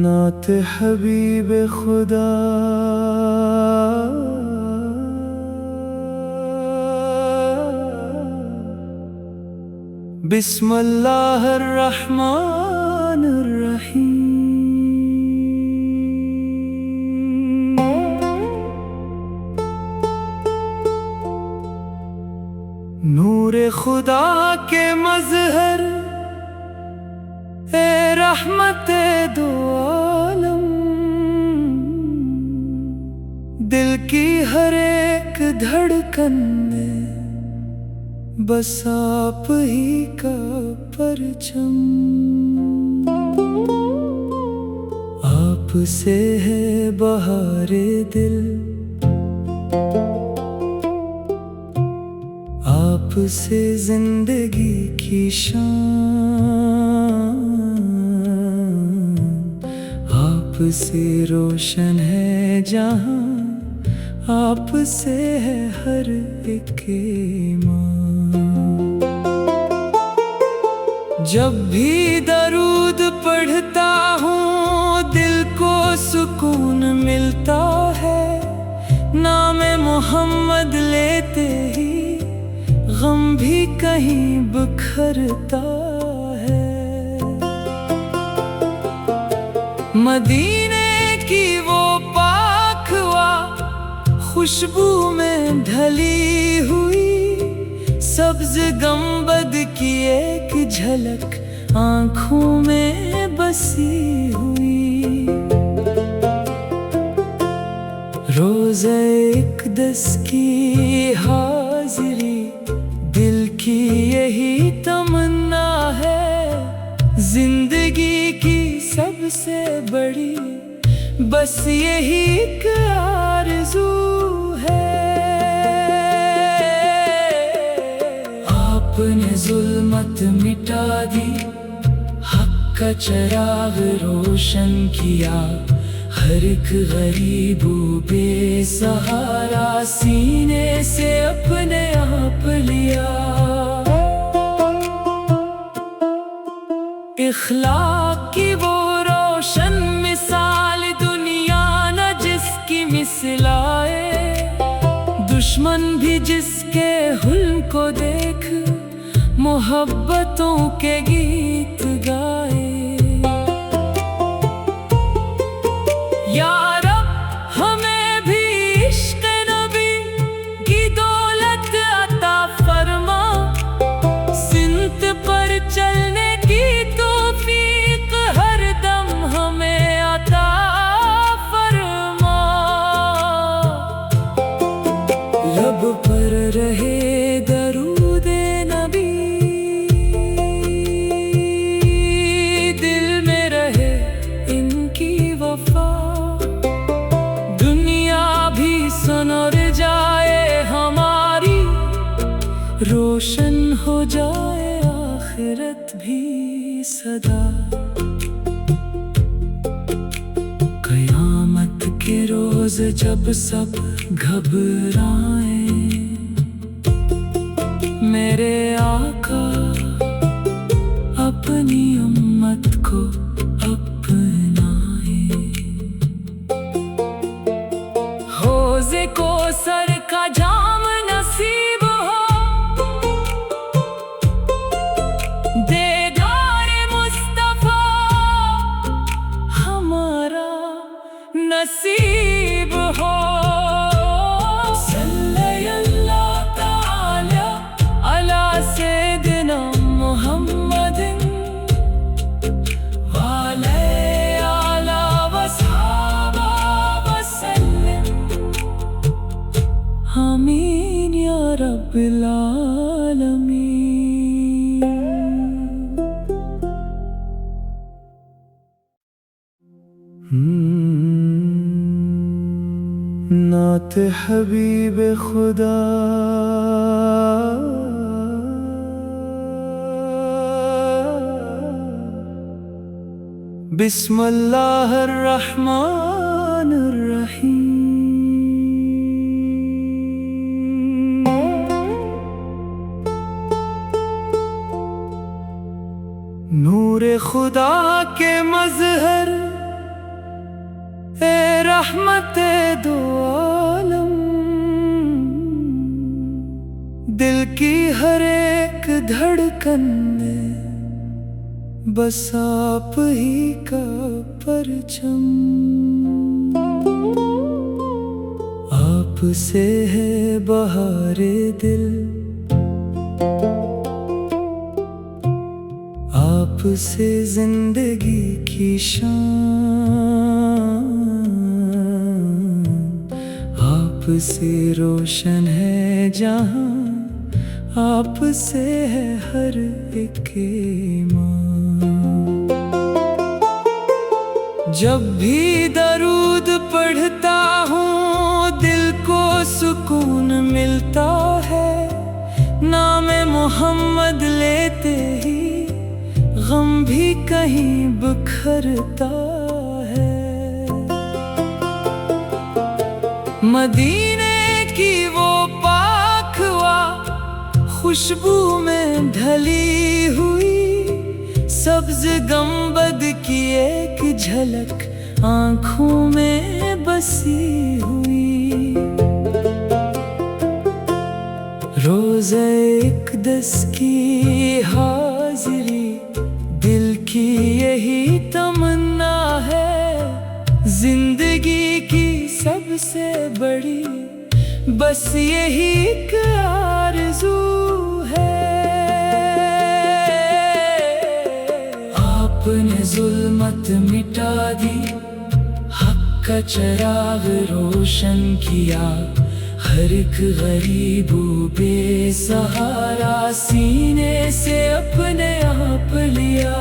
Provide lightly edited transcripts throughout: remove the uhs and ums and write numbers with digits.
नात हबीब खुदा बिस्मिल्लाहिर रहमानिर रहीम। नूरे खुदा के मज़हर ए रहमते दो आलम, दिल की हर एक धड़कन में बस आप ही का परचम। आप से है बहारे दिल, आप से जिंदगी की शान, आप से रोशन है जहां, आप से है हर एक ईमान। जब भी दरूद पढ़ता हूँ दिल को सुकून मिलता है, नाम मोहम्मद लेते ही गम भी कहीं बिखरता है। मदीने की वो पाक हवा खुशबू में ढली हुई, सब्ज गंबद की एक झलक आँखों में बसी हुई। रोज़े इक़दस की हाज़िरी दिल की यही तमन्ना है, जिंदगी की सबसे बड़ी बस यही एक आरज़ू है। आपने जुल्मत मिटा दी, हक का चिराग रोशन किया, हर एक गरीब बेसहारा सीने से अपने आप लिया। इखलाक की वो रोशन मिसाल दुनिया न जिसकी मिसलाए, दुश्मन भी जिसके हुल्म को देख मोहब्बतों के गीत गाए। या रब हमें भी इश्क़ नबी की दौलत अता फरमा, सिंत पर चलने की तौफीक हर दम हमें अता फरमा। लब पर रहे दरूदे नबी, दिल में रहे इनकी वफा, दुनिया भी सनर जाए हमारी, रोशन हो जाए आखिरत भी सदा। क़यामत के रोज़ जब सब घबराएं, मेरे आका अपनी उम्मत को अपनाए। हौज़े को सर का जाम नसीब हो, दीदार मुस्तफ़ा हमारा नसीब हो। सल्लल्लाहु तआला अला सय्यिदिना मुहम्मदिन वाले आला वसहाबा वसल्लम। आमीन या रब्बिल आलमीन। नात हबीब खुदा बिस्मिल्लाहिर रहमानिर रहीम। नूरे खुदा के मजहर, ए रहमते दो आलम। दिल की हर एक धड़कन में बस आप ही का परचम। आप से है बहारे दिल, आप से जिंदगी की शान। आप से रोशन है जहां, आप से है हर एक ईमान। जब भी दरूद पढ़ता हूँ दिल को सुकून मिलता है। नाम मोहम्मद लेते ही गम भी कहीं बिखरता है। मदीने की वो पाक हवा खुशबू में ढली हुई, सब्ज गंबद की एक झलक आँखों में बसी हुई। रोज़े इक़दस की हाज़िरी दिल की यही तमन्ना है। जिंदगी की सबसे बड़ी बस यही एक आरज़ू है। आपने जुल्मत मिटा दी, हक का चिराग रोशन किया। हर एक गरीब बेसहारा सीने से अपने आप लिया।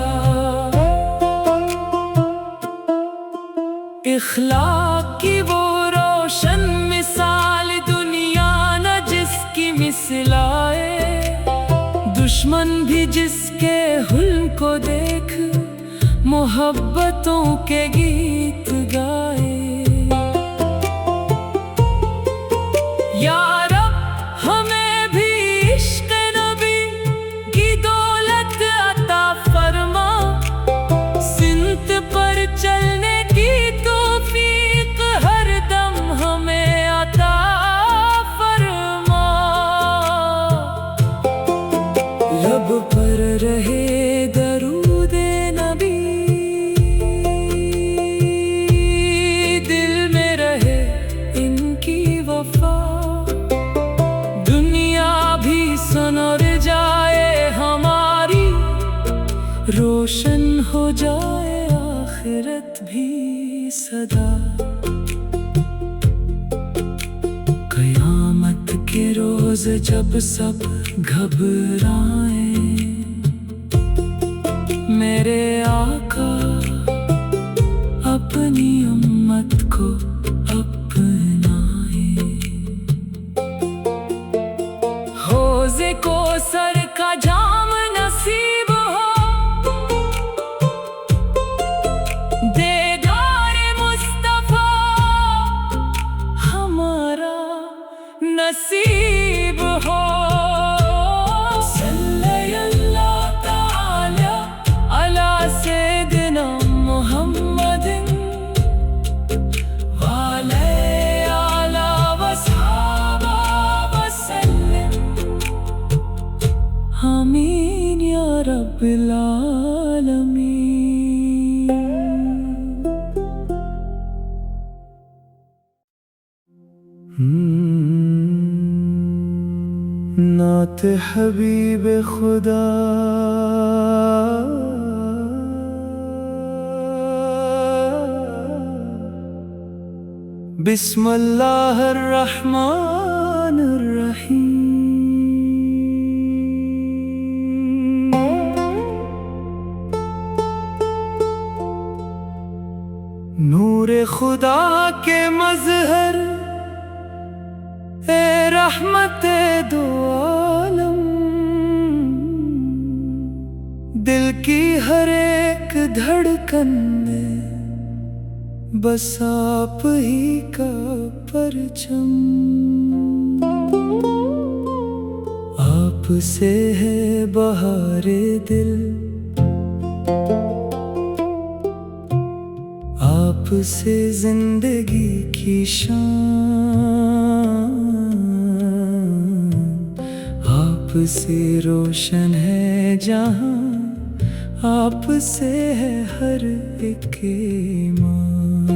इखलाक की वो रोशन मिसाल दुनिया न जिसकी मिसलाए। दुश्मन भी जिसके हुल्म को देख मोहब्बतों के गीत गाए। या रब हमें भी इश्क़ नबी की दौलत अता फरमा। सिंत पर चलने की तौफीक हर दम हमें अता फरमा। लब पर रहे दरूदे नबी, दिल में रहे इनकी वफा। और जाए हमारी, रोशन हो जाए आखिरत भी सदा। क़यामत के रोज़ जब सब घबराए, मेरे आका अपनी उम्मत को को सर का जाम नसीब हो। दीदारे मुस्तफा हमारा नसीब हो। सल्लल्लाहु तआला अला सय्यिदिना मुहम्मदिन वाले आला वसहाबा वसल्लम। आमीन या रब्बिल आलमीन। नात हबीब खुदा बिस्मिल्लाहिर रहमानिर रहीम। नूरे खुदा के मजहर, ए रहमते दो आलम। दिल की हर एक धड़कन में बस आप ही का परचम। आप से है बहारे दिल, आपसे जिंदगी की शान, आपसे रोशन है जहां, आपसे है हर एक ईमान।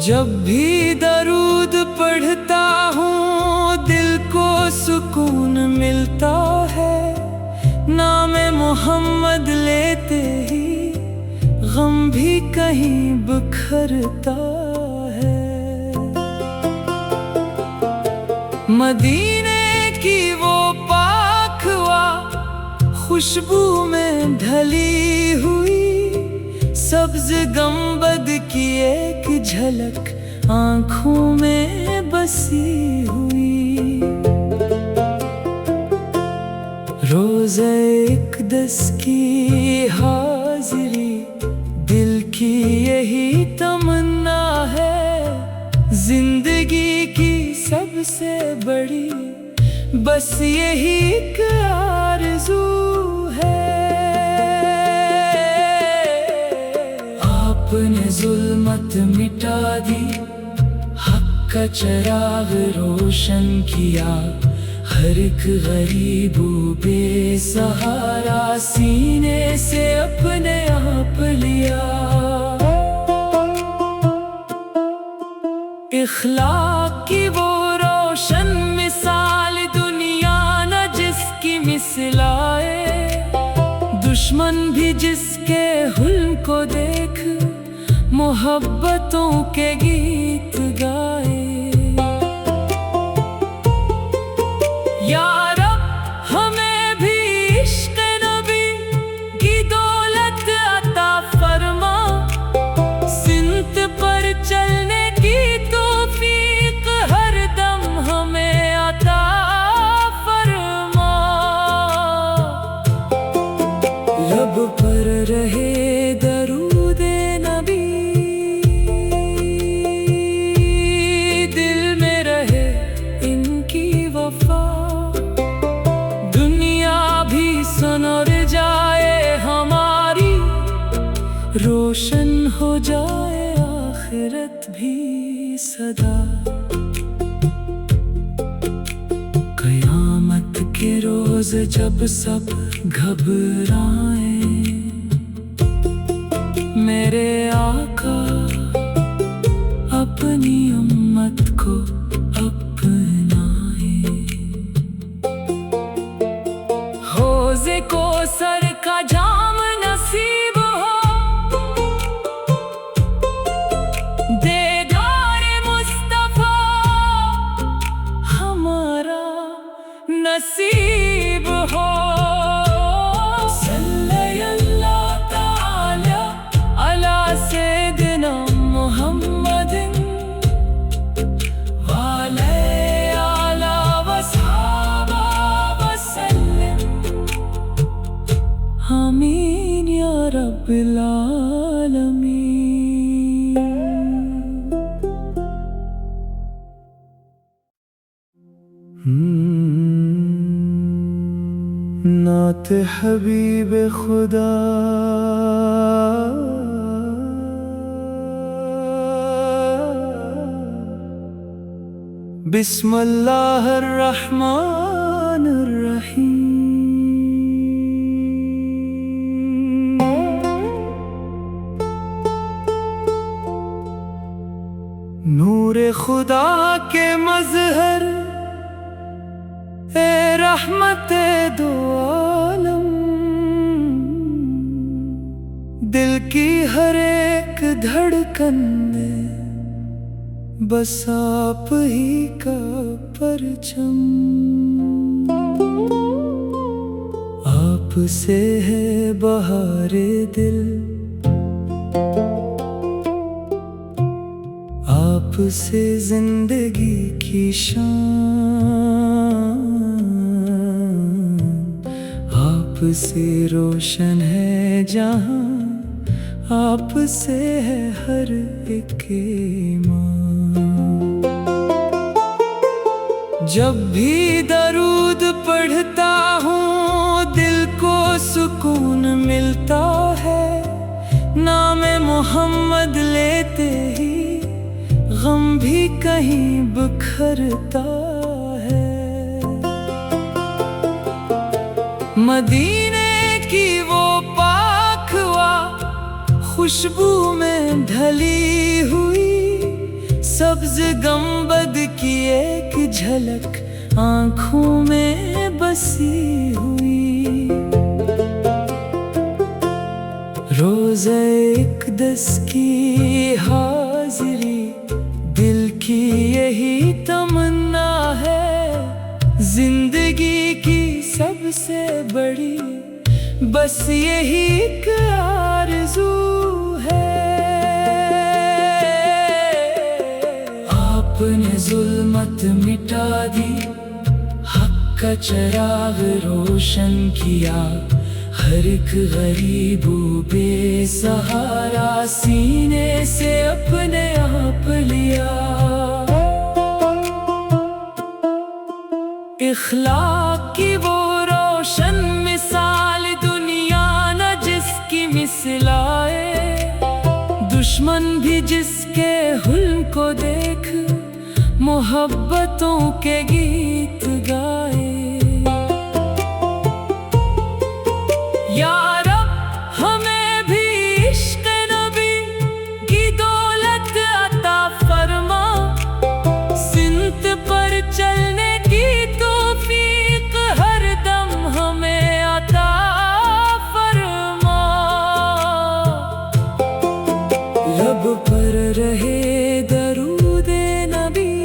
जब भी दरूद पढ़ता हूँ दिल को सुकून मिलता है, नाम मोहम्मद लेते ही गम भी कहीं बिखरता है। मदीने की वो पाक हवा खुशबू में ढली हुई, सब्ज गंबद की एक झलक आँखों में बसी हुई। रोज़े इक़दस की हाज़िरी दिल की यही तमन्ना है, जिंदगी की सबसे बड़ी बस यही एक आरज़ू है। आपने जुल्मत मिटा दी, हक का चिराग रोशन किया, हर एक गरीब बेसहारा सीने से अपने आप लिया। इखलाक की वो रोशन मिसाल दुनिया न जिसकी मिसल आए, दुश्मन भी जिसके हुल्म को देख मोहब्बतों के गीत गाए। या रब हमें भी इश्क़ नबी की दौलत अता फरमा, सिंत पर चलने की तौफीक हर दम हमें अता फरमा। लब पर रहे दरूदे नबी, दिल में रहे इनकी वफा, और जाए हमारी, रोशन हो जाए आखिरत भी सदा। क़यामत के रोज़ जब सब घबराए, मेरे आका अपनी उम्मत को को सर का जाम नसीब हो, दीदार मुस्तफा हमारा नसीब हो। सल्लल्लाहु ताला अला सय्यिदना मुहम्मदिन वाले आला वसहाबा वसल्लम। आमीन या रब्बिल आलमीन। नात हबीब खुदा बिस्मिल्लाहिर रहमानिर रहीम। नूरे खुदा के मज़हर ए रहमते दो आलम, दिल की हर एक धड़कन में बस आप ही का परचम। आपसे है बहारे दिल, आपसे जिंदगी की शान, आपसे रोशन है जहां, आपसे है हर एक ईमान। जब भी दरूद पढ़ता हूँ दिल को सुकून मिलता है, नाम मोहम्मद लेते ही गम भी कहीं बिखरता है। मदीने की वो पाक हवा खुशबू में ढली हुई, सब्ज गंबद की एक झलक आँखों में बसी हुई। रोज़े इक़दस की हाज़िरी दिल की यही तमन्ना है, जिंदगी की सबसे बड़ी बस यही एक आरज़ू है। आपने जुल्मत मिटा दी, हक का चिराग रोशन किया, हर एक गरीबो बेसहारा सीने से अपने आप लिया। इखलाक की वो रोशन मिसाल दुनिया न जिसकी मिसलाए, दुश्मन भी जिसके हुल्म को देख मोहब्बतों के गीत गाए। या रब हमें भी इश्क़ नबी की दौलत अता फरमा, सिमत पर चलने की तौफीक हर दम हमें अता फरमा। लब पर रहे दरूदे नबी,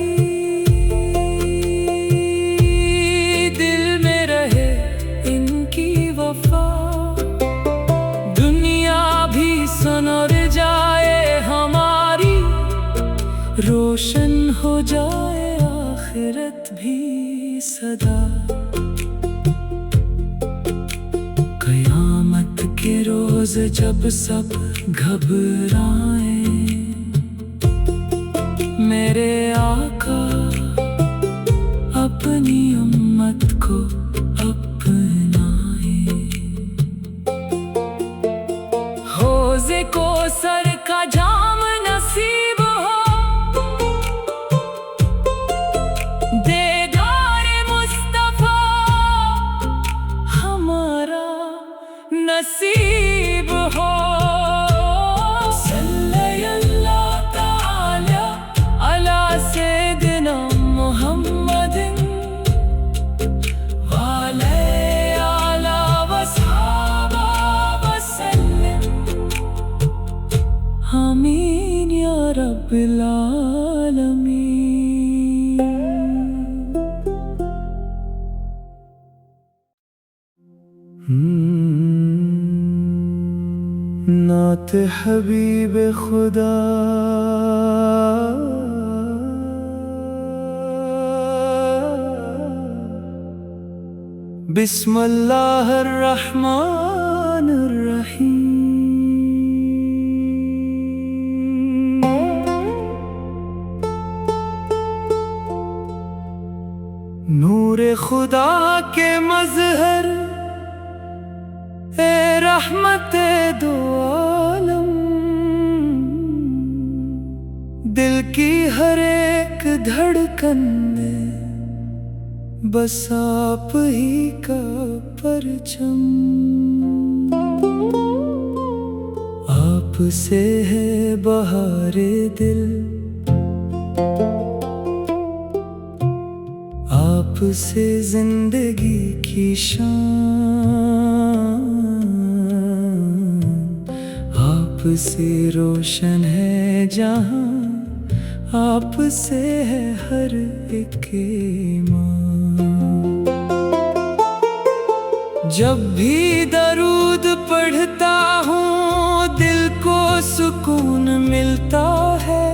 दिल में रहे इनकी वफा, और जाए हमारी, रोशन हो जाए आखिरत भी सदा। क़यामत के रोज़ जब सब घबराए, मेरे आका अपनी उम्मत को को सर का जाम नसीब हो, दीदार मुस्तफा हमारा नसीब हो। सल्लल्लाहु तआला अला सय्यिदिना मुहम्मदिन वाले आला वसहाबा वसल्लम। आमीन या रब्बिल आलमीन। नात हबीब खुदा बिस्मिल्लाहिर रहमानिर रहीम। नूरे खुदा के मज़हर ए रहमते दो आलम, दिल की हर एक धड़कन में बस आप ही का परचम। आप से है बहारे दिल, आप से जिंदगी की शान, आप से रोशन है जहां, आप से है हर एक ईमान। जब भी दरूद पढ़ता हूँ दिल को सुकून मिलता है,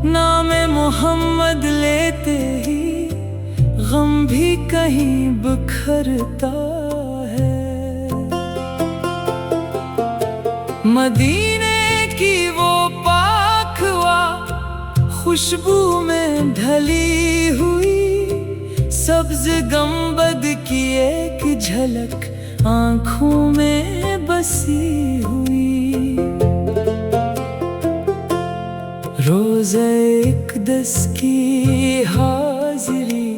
नाम मोहम्मद लेते ही गम भी कहीं बिखरता है। मदीने की वो पाक हवा खुशबू में ढली हुई, सब्ज गंबद की एक झलक आँखों में बसी हुई। रोज़े इक़दस की हाज़िरी,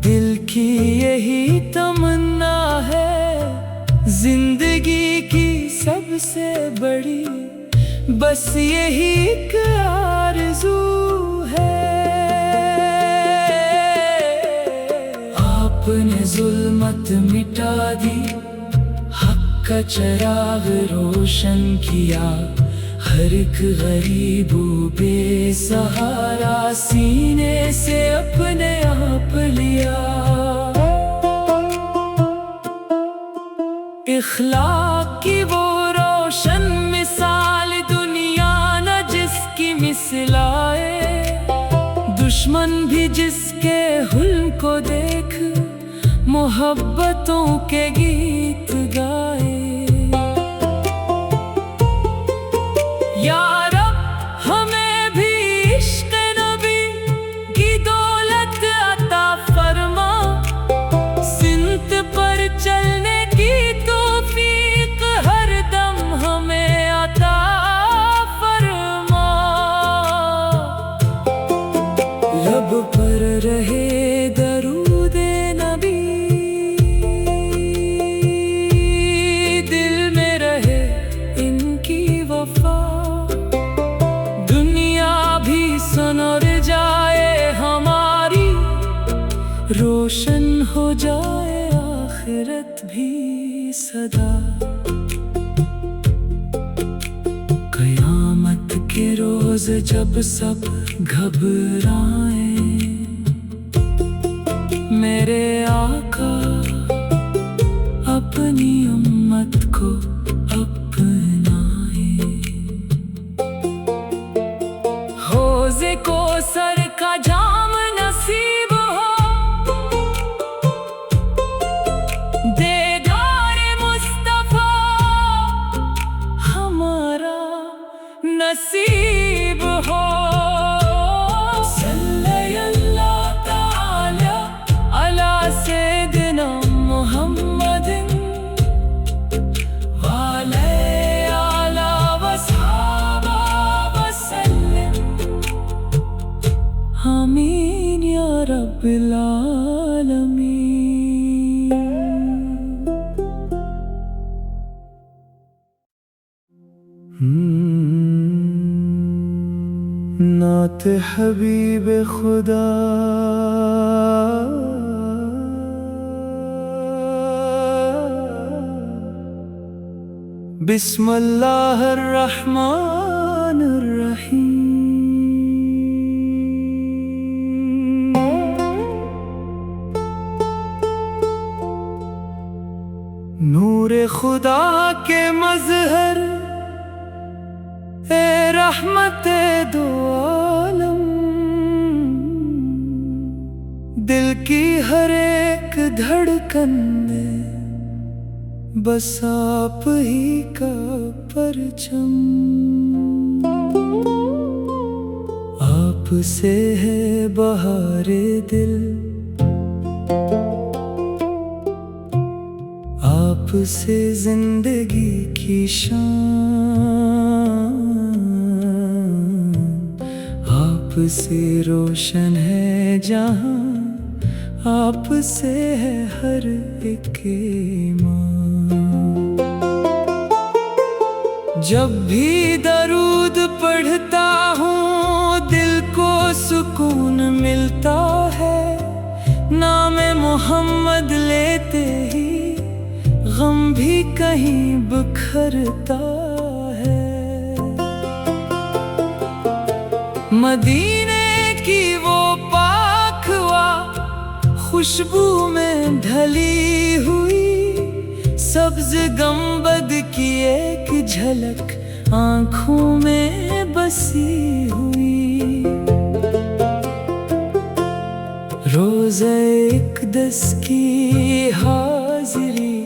दिल की यही तमन्ना है, जिंदगी की सबसे बड़ी बस यही एक आरज़ू है। आपने जुल्मत मिटा दी, हक का चिराग रोशन किया, हर एक गरीब बेसहारा सीने से अपने आप लिया। इखलाक की वो रोशन मिसाल दुनिया न जिसकी मिसलाए, दुश्मन भी जिसके हुल्म को देख मोहब्बतों के गीत गाए। या रब हमें भी इश्क़ नबी की दौलत अता फरमा, सिमत पर चलने की तौफीक हर दम हमें अता फरमा। लब पर रहे दरूदे नबी, दिल में रहे इनकी वफा, दुनिया भी सनर जाए हमारी, रोशन हो जाए आखिरत भी सदा। क़यामत के रोज़ जब सब घबराएं, मेरे आका अपनी उम्मत को अपनाए। हौज़े कौसर का जाम नसीब हो, दीदार मुस्तफ़ा हमारा नसीब हो। सल्लल्लाहु तआला अला सय्यिदिना मुहम्मदिन वाले आला वसहाबा वसल्लम। आमीन या रब्बिल आलमीन। नात हबीब खुदा बिस्मिल्लाहिर रहमानिर रहीम। नूरे खुदा के मज़हर ए रहमते दो आलम, दिल की हर एक धड़कन में बस आप ही का परचम। आप से है बहारे दिल, आप से जिंदगी की शान, आप से रोशन है जहां, आप से है हर एक ईमान। जब भी दरूद पढ़ता हूँ दिल को सुकून मिलता है, नाम मोहम्मद लेते ही गम भी कहीं बिखरता है। मदीने की वो पाक हवा खुशबू में ढली हुई, सब्ज गंबद की एक झलक आँखों में बसी हुई। रोज़े इक़दस की हाज़िरी,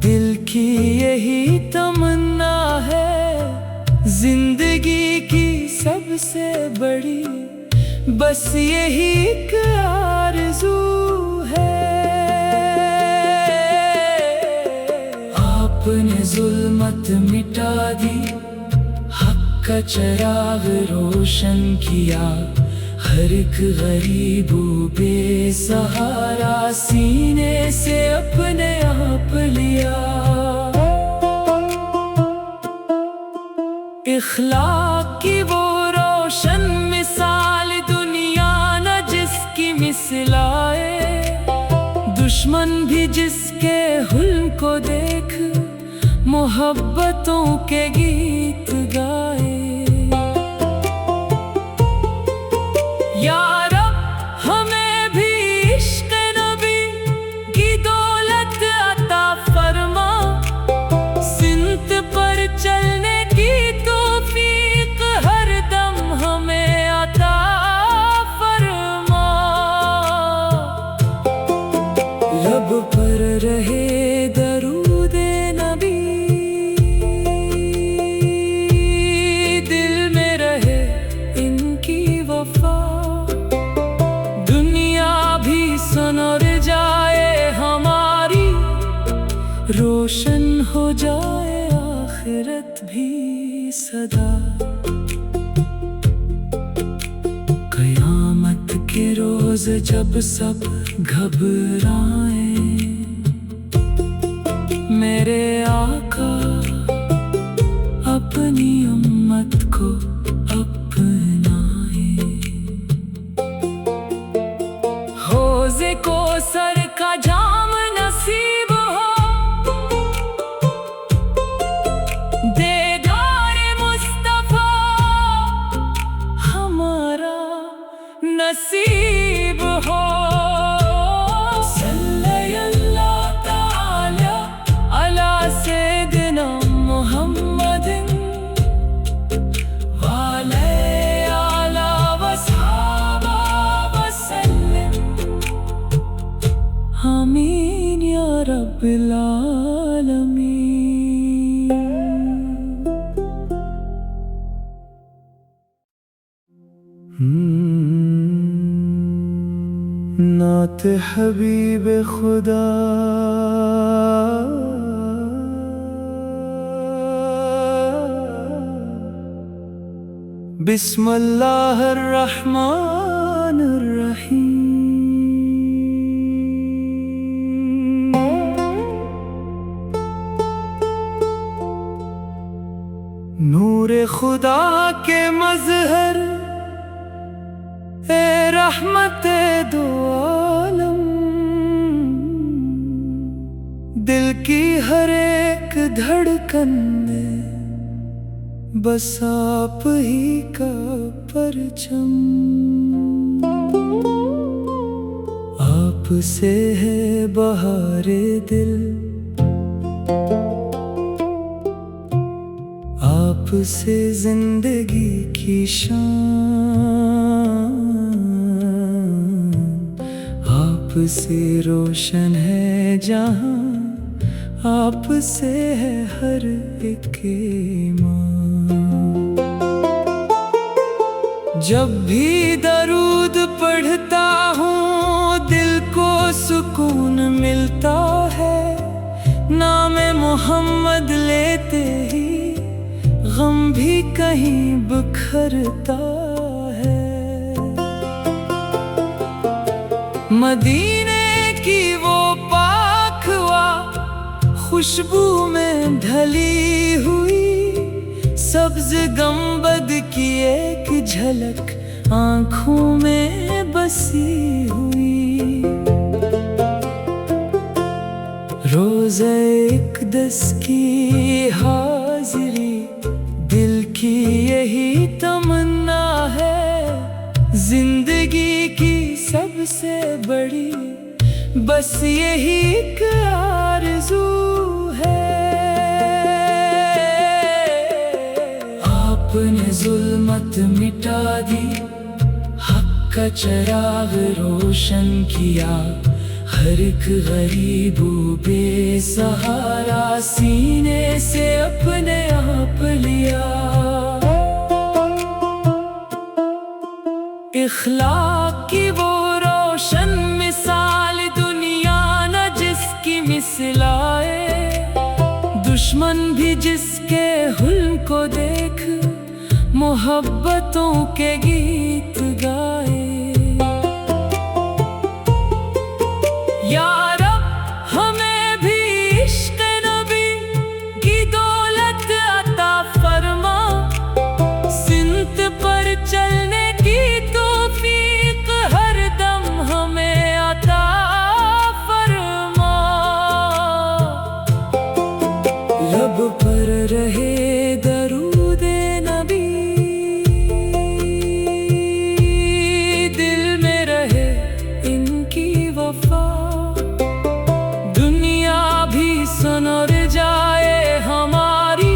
दिल की यही तमन्ना है, जिंदगी की सबसे बड़ी बस यही एक आरज़ू है। आपने जुल्मत मिटा दी, हक का चिराग रोशन किया, हर एक गरीब बेसहारा सीने से अपने आप लिया। इखलाक की वो रोशन मिसाल दुनिया न जिसकी मिसलाए, दुश्मन भी जिसके हुल्म को देख मोहब्बतों के गीत गाए। या रब हमें भी इश्क़ नबी की दौलत अता फरमा, सिमत पर चलने की तौफीक हर दम हमें अता फरमा। लब पर रहे दरूदे नबी, दिल में रहे इनकी वफा, दुनिया भी सनर जाए हमारी, रोशन हो जाए आखिरत भी सदा। क़यामत के रोज़ जब सब घबराए, मेरे आका अपनी उम्मत को अपनाए। हौज़े कौसर का जाम नसीब हो, दीदार मुस्तफ़ा हमारा नसीब हो। सल्लल्लाहु तआला अला सय्यिदिना मुहम्मदिन व अला वसहाबा वसल्लम। आमीन या रब्बिल आलमीन। नात हबीब खुदा बिस्मिल्लाहिर रहमानिर रहीम। नूरे खुदा के मज़हर ए रहमते दो आलम, दिल की हर एक धड़कन में बस आप ही का परचम। आप से है बहारे दिल, आप से जिंदगी की शान, आप से रोशन है जहां, आप से है हर एक ईमान। जब भी दरूद पढ़ता हूँ दिल को सुकून मिलता है, नाम मोहम्मद लेते ही गम भी कहीं बिखरता है। मदीने की वो पाक हवा खुशबू में ढली हुई, सब्ज गंबद की एक झलक आँखों में बसी हुई। रोज़े इक़दस की हाज़िरी दिल की यही तमन्ना है, जिंदगी की सबसे बड़ी बस यही एक आरज़ू है। आपने जुल्मत मिटा दी, हक का चिराग रोशन किया, हर एक गरीब बेसहारा सीने से अपने आप लिया। इखलाक की वो रोशन मिसाल दुनिया न जिसकी मिसलाए, दुश्मन भी जिसके हुल्म को देख मोहब्बतों के गीत गाए। या रब हमें भी इश्क़ नबी की दौलत अता फरमा, सिमत पर चलने की तौफीक हर दम हमें अता फरमा। लब पर रहे दरूदे नबी, दिल में रहे इनकी वफा, दुनिया भी सनर जाए हमारी,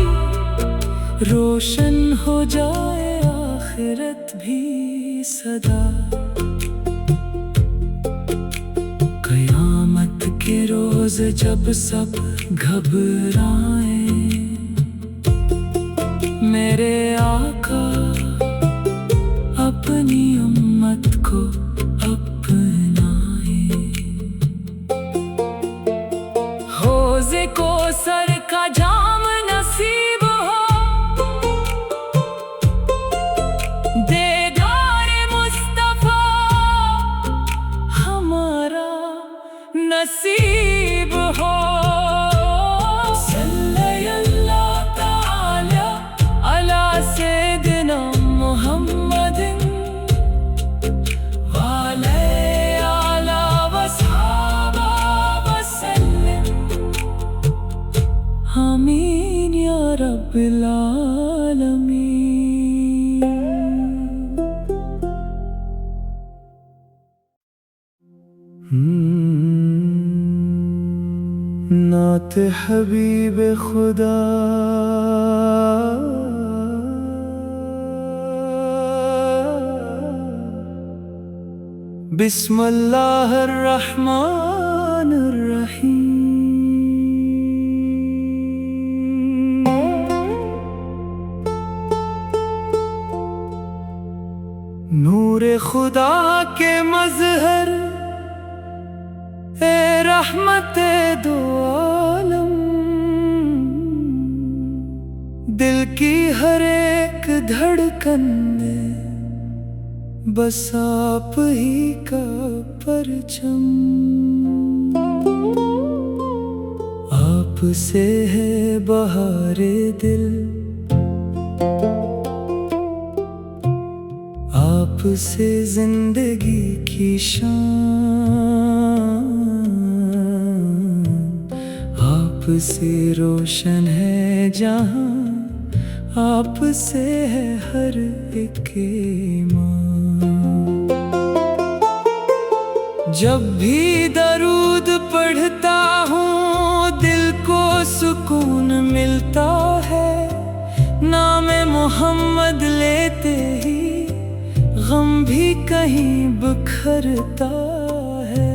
रोशन हो जाए आखिरत भी सदा। क़यामत के रोज़ जब सब घबराए, मेरे आका अपनी उम्मत को अपनाए। हौज़े कौसर का जाम नसीब हो, दीदार मुस्तफ़ा हमारा नसीब हो। सल्लल्लाहु तआला अला सय्यिदिना मुहम्मदिन व अला वसहाबा वसल्लम। आमीन या रब्बिल आलमीन। नात हबीब खुदा बिस्मिल्लाहिर रहमानिर रहीम। नूरे खुदा के मज़हर ए रहमते दो आलम, दिल की हर एक धड़कन में बस आप ही का परचम। आप से है बहारे दिल, आप से जिंदगी की शान, आप से रोशन है जहां, आप से है हर एक ईमान। जब भी दरूद पढ़ता हूँ दिल को सुकून मिलता है, नाम मोहम्मद लेते ही गम भी कहीं बिखरता है।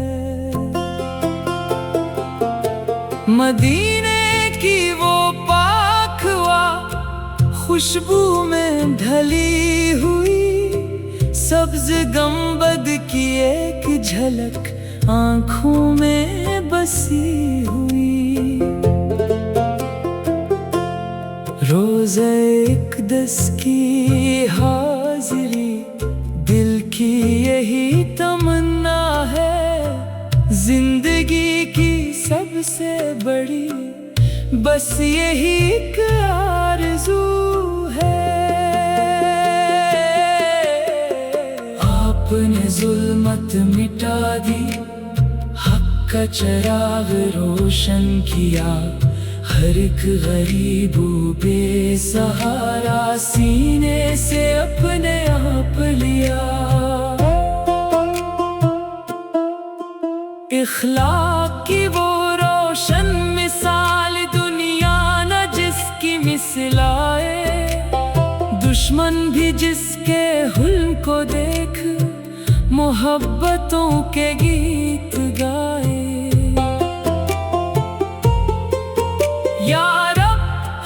मदीने की वो पाक हवा खुशबू में ढली हुई, सब्ज गंबद की एक झलक आँखों में बसी हुई। रोज़े इक़दस की हाज़िरी दिल की यही तमन्ना है, जिंदगी की सबसे बड़ी बस यही एक आरज़ू है। आपने जुल्मत मिटा दी, हक का चिराग रोशन किया, हर एक गरीब बेसहारा सीने से अपने आप लिया। इखलाक की वो रोशन मिसाल दुनिया न जिसकी मिसल आए, दुश्मन भी जिसके हुल्म को देख मोहब्बतों के गीत गाए। या रब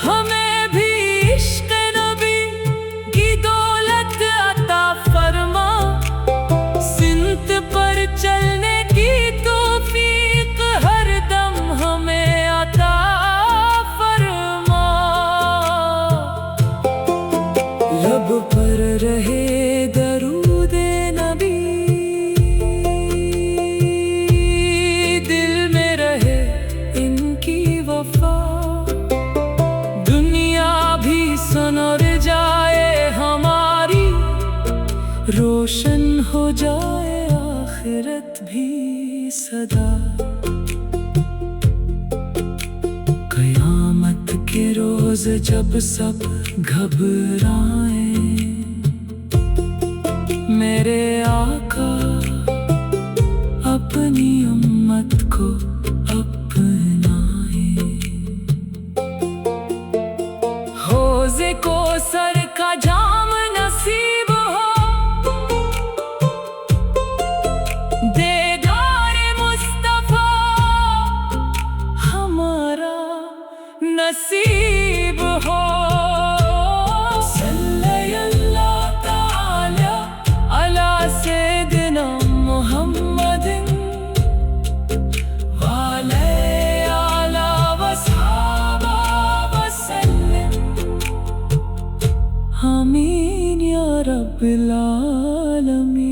हमें भी इश्क़ नबी की दौलत अता फरमा, सिमत पर चलने की तौफीक हर दम हमें अता फरमा। सब पर रहे दरूदे नबी, दिल में रहे इनकी वफा। दुनिया भी सनर जाए हमारी, रोशन हो जाए आखिरत भी सदा। कयामत के रोज जब सब घबराए, मेरे आका अपनी उम्मत को अपनाए। हौज़े को सर का जाम नसीब हो, दीदार मुस्तफा हमारा नसीब हो। सल्लल्लाहु ताला अला सय्यिदिना मुहम्मदिन वाले आला वसहाबा वसल्लम। आमीन या रब्बिल आलमीन।